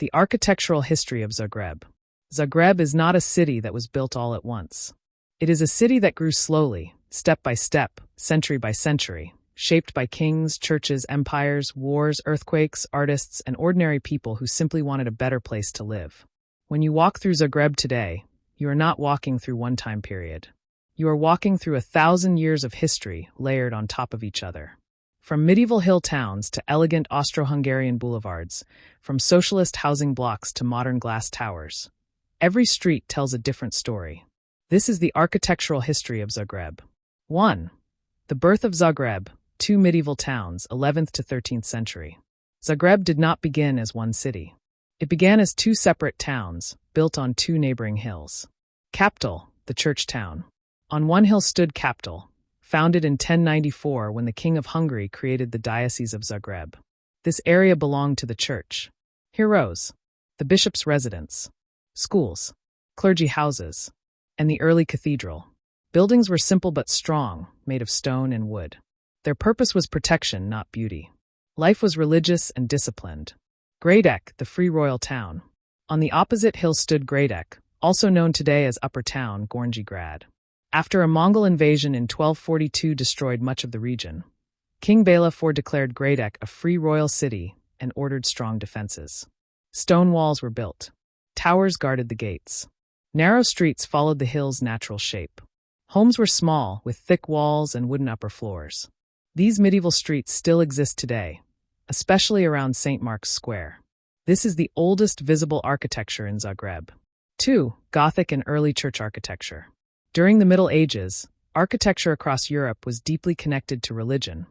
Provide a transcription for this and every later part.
The architectural history of Zagreb. Zagreb is not a city that was built all at once. It is a city that grew slowly, step by step, century by century, shaped by kings, churches, empires, wars, earthquakes, artists, and ordinary people who simply wanted a better place to live. When you walk through Zagreb today, you are not walking through one time period. You are walking through 1,000 years of history layered on top of each other. From medieval hill towns to elegant Austro-Hungarian boulevards, from socialist housing blocks to modern glass towers, every street tells a different story. This is the architectural history of Zagreb. 1. The birth of Zagreb, two medieval towns, 11th to 13th century. Zagreb did not begin as one city. It began as two separate towns, built on two neighboring hills. Capital, the church town. On one hill stood Capital, founded in 1094 when the King of Hungary created the Diocese of Zagreb. This area belonged to the church. Here rose the bishop's residence, schools, clergy houses, and the early cathedral. Buildings were simple but strong, made of stone and wood. Their purpose was protection, not beauty. Life was religious and disciplined. Gradec, the free royal town. On the opposite hill stood Gradec, also known today as Upper Town, Gornji Grad. After a Mongol invasion in 1242 destroyed much of the region, King Bela IV declared Gradec a free royal city and ordered strong defenses. Stone walls were built. Towers guarded the gates. Narrow streets followed the hill's natural shape. Homes were small, with thick walls and wooden upper floors. These medieval streets still exist today, especially around St. Mark's Square. This is the oldest visible architecture in Zagreb. 2. Gothic and early church architecture. During the Middle Ages, architecture across Europe was deeply connected to religion,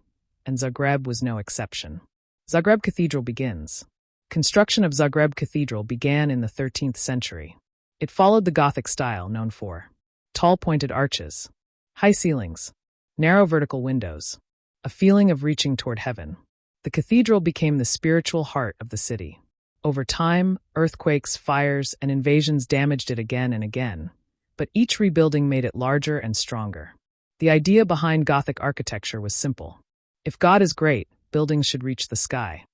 and Zagreb was no exception. Zagreb Cathedral begins. Construction of Zagreb Cathedral began in the 13th century. It followed the Gothic style known for tall pointed arches, high ceilings, narrow vertical windows, a feeling of reaching toward heaven. The cathedral became the spiritual heart of the city. Over time, earthquakes, fires, and invasions damaged it again and again, but each rebuilding made it larger and stronger. The idea behind Gothic architecture was simple. If God is great, buildings should reach the sky.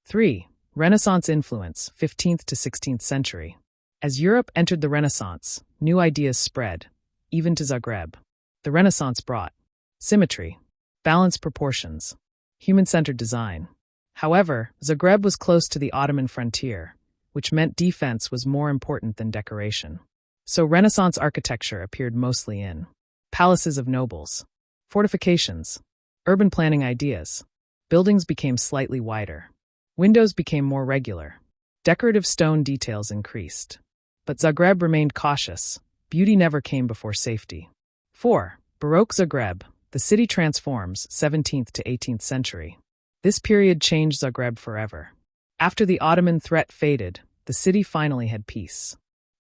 3. Renaissance influence, 15th to 16th century. As Europe entered the Renaissance, new ideas spread, even to Zagreb. The Renaissance brought symmetry, balanced proportions, human-centered design. However, Zagreb was close to the Ottoman frontier, which meant defense was more important than decoration. So Renaissance architecture appeared mostly in palaces of nobles, fortifications, urban planning ideas. Buildings became slightly wider. Windows became more regular. Decorative stone details increased. But Zagreb remained cautious. Beauty never came before safety. 4. Baroque Zagreb. The city transforms, 17th to 18th century. This period changed Zagreb forever. After the Ottoman threat faded, the city finally had peace.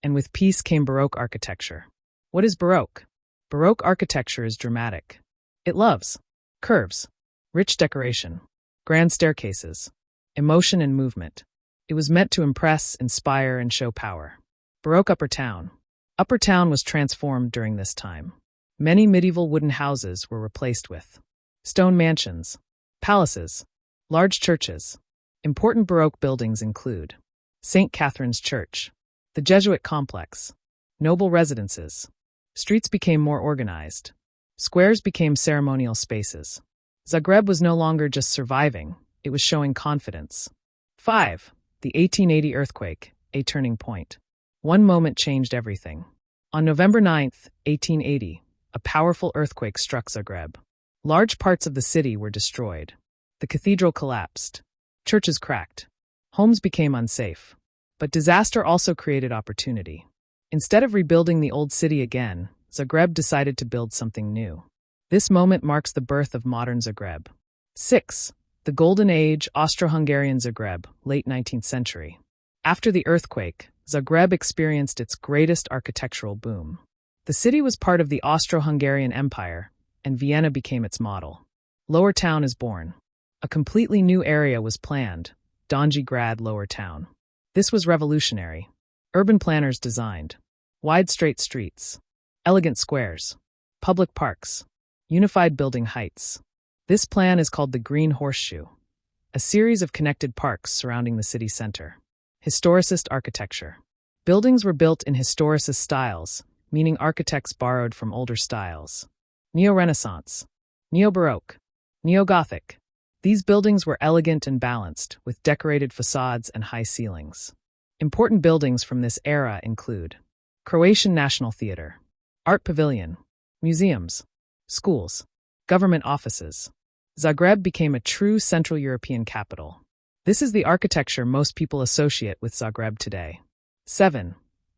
And with peace came Baroque architecture. What is Baroque? Baroque architecture is dramatic. It loves curves, rich decoration, grand staircases, emotion and movement. It was meant to impress, inspire, and show power. Baroque Upper Town. Upper Town was transformed during this time. Many medieval wooden houses were replaced with stone mansions, palaces, large churches. Important Baroque buildings include St. Catherine's Church, the Jesuit complex, noble residences. Streets became more organized. Squares became ceremonial spaces. Zagreb was no longer just surviving, it was showing confidence. 5. The 1880 earthquake, a turning point. One moment changed everything. On November 9, 1880, a powerful earthquake struck Zagreb. Large parts of the city were destroyed. The cathedral collapsed. Churches cracked. Homes became unsafe. But disaster also created opportunity. Instead of rebuilding the old city again, Zagreb decided to build something new. This moment marks the birth of modern Zagreb. 6. The Golden Age, Austro-Hungarian Zagreb, late 19th century. After the earthquake, Zagreb experienced its greatest architectural boom. The city was part of the Austro-Hungarian Empire, and Vienna became its model. Lower Town is born. A completely new area was planned, Donji Grad Lower Town. This was revolutionary. Urban planners designed wide straight streets, elegant squares, public parks, unified building heights. This plan is called the Green Horseshoe, a series of connected parks surrounding the city center. Historicist architecture. Buildings were built in historicist styles, meaning architects borrowed from older styles. Neo-Renaissance, Neo-Baroque, Neo-Gothic. These buildings were elegant and balanced, with decorated facades and high ceilings. Important buildings from this era include Croatian National Theatre, Art Pavilion, museums, schools, government offices. Zagreb became a true Central European capital. This is the architecture most people associate with Zagreb today. 7.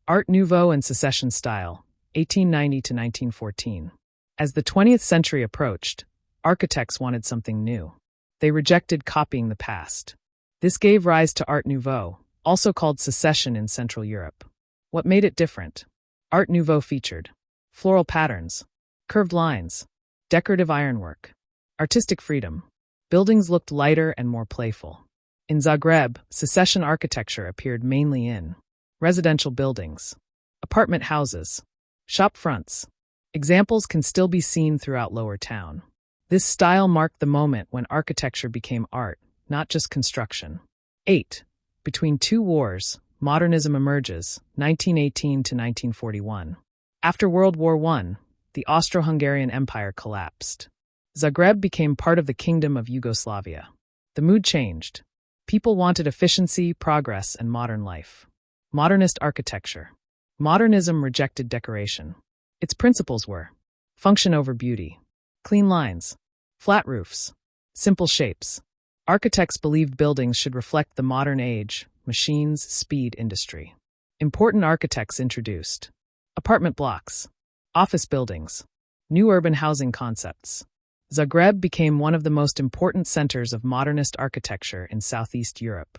Art Nouveau and Secession Style, 1890 to 1914. As the 20th century approached, architects wanted something new. They rejected copying the past. This gave rise to Art Nouveau, also called Secession in Central Europe. What made it different? Art Nouveau featured floral patterns, curved lines, decorative ironwork, artistic freedom. Buildings looked lighter and more playful. In Zagreb, Secession architecture appeared mainly in residential buildings, apartment houses, shop fronts. Examples can still be seen throughout Lower Town. This style marked the moment when architecture became art, not just construction. 8. Between two wars, modernism emerges, 1918 to 1941. After World War I, the Austro-Hungarian Empire collapsed. Zagreb became part of the Kingdom of Yugoslavia. The mood changed. People wanted efficiency, progress, and modern life. Modernist architecture. Modernism rejected decoration. Its principles were function over beauty, clean lines, flat roofs, simple shapes. Architects believed buildings should reflect the modern age, machines, speed, industry. Important architects introduced apartment blocks, office buildings, new urban housing concepts. Zagreb became one of the most important centers of modernist architecture in Southeast Europe.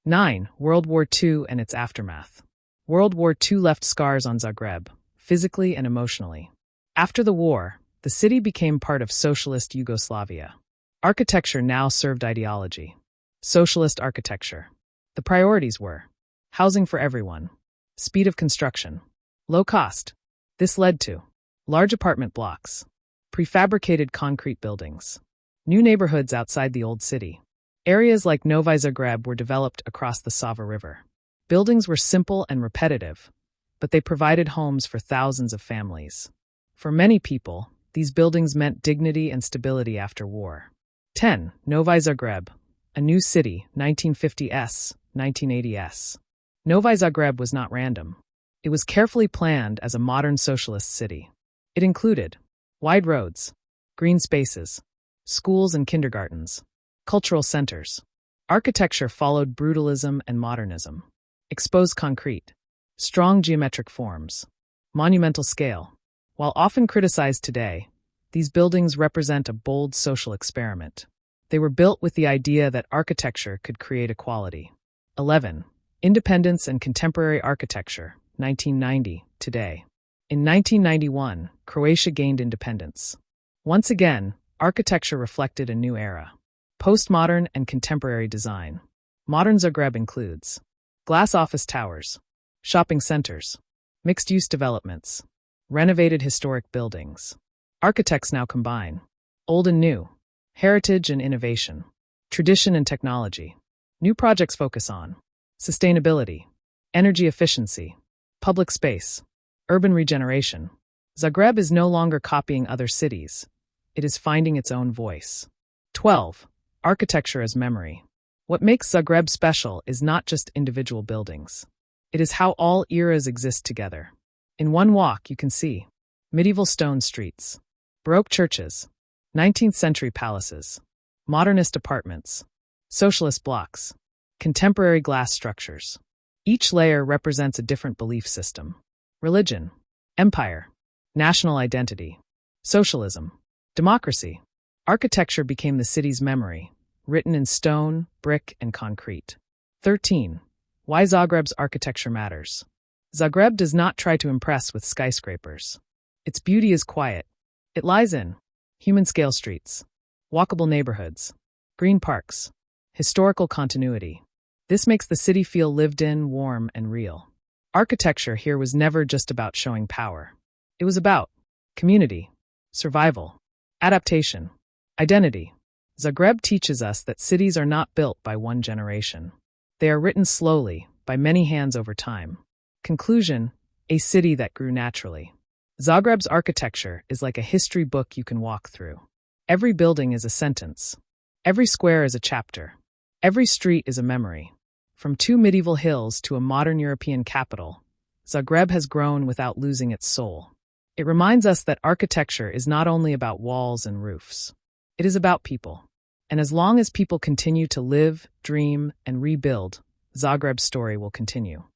9. World War II and its aftermath. World War II left scars on Zagreb, physically and emotionally. After the war, the city became part of socialist Yugoslavia. Architecture now served ideology. Socialist architecture. The priorities were housing for everyone, speed of construction, low cost. This led to large apartment blocks, prefabricated concrete buildings, new neighborhoods outside the old city. Areas like Novi Zagreb were developed across the Sava River. Buildings were simple and repetitive, but they provided homes for thousands of families. For many people, these buildings meant dignity and stability after war. 10. Novi Zagreb, a new city, 1950s, 1980s. Novi Zagreb was not random. It was carefully planned as a modern socialist city. It included wide roads, green spaces, schools and kindergartens, cultural centers. Architecture followed brutalism and modernism. Exposed concrete, strong geometric forms, monumental scale. While often criticized today, these buildings represent a bold social experiment. They were built with the idea that architecture could create equality. 11. Independence and contemporary architecture, 1990, today. In 1991, Croatia gained independence. Once again, architecture reflected a new era. Postmodern and contemporary design. Modern Zagreb includes glass office towers, shopping centers, mixed-use developments, renovated historic buildings. Architects now combine old and new, heritage and innovation, tradition and technology. New projects focus on sustainability, energy efficiency, public space, urban regeneration. Zagreb is no longer copying other cities. It is finding its own voice. 12. Architecture as memory. What makes Zagreb special is not just individual buildings. It is how all eras exist together. In one walk, you can see medieval stone streets, Baroque churches, 19th century palaces, modernist apartments, socialist blocks, contemporary glass structures. Each layer represents a different belief system. Religion, empire, national identity, socialism, democracy. Architecture became the city's memory, written in stone, brick, and concrete. 13. Why Zagreb's architecture matters. Zagreb does not try to impress with skyscrapers. Its beauty is quiet. It lies in human-scale streets, walkable neighborhoods, green parks, historical continuity. This makes the city feel lived in, warm, and real. Architecture here was never just about showing power. It was about community, survival, adaptation, identity. Zagreb teaches us that cities are not built by one generation. They are written slowly, by many hands over time. Conclusion: a city that grew naturally. Zagreb's architecture is like a history book you can walk through. Every building is a sentence. Every square is a chapter. Every street is a memory. From two medieval hills to a modern European capital, Zagreb has grown without losing its soul. It reminds us that architecture is not only about walls and roofs. It is about people. And as long as people continue to live, dream, and rebuild, Zagreb's story will continue.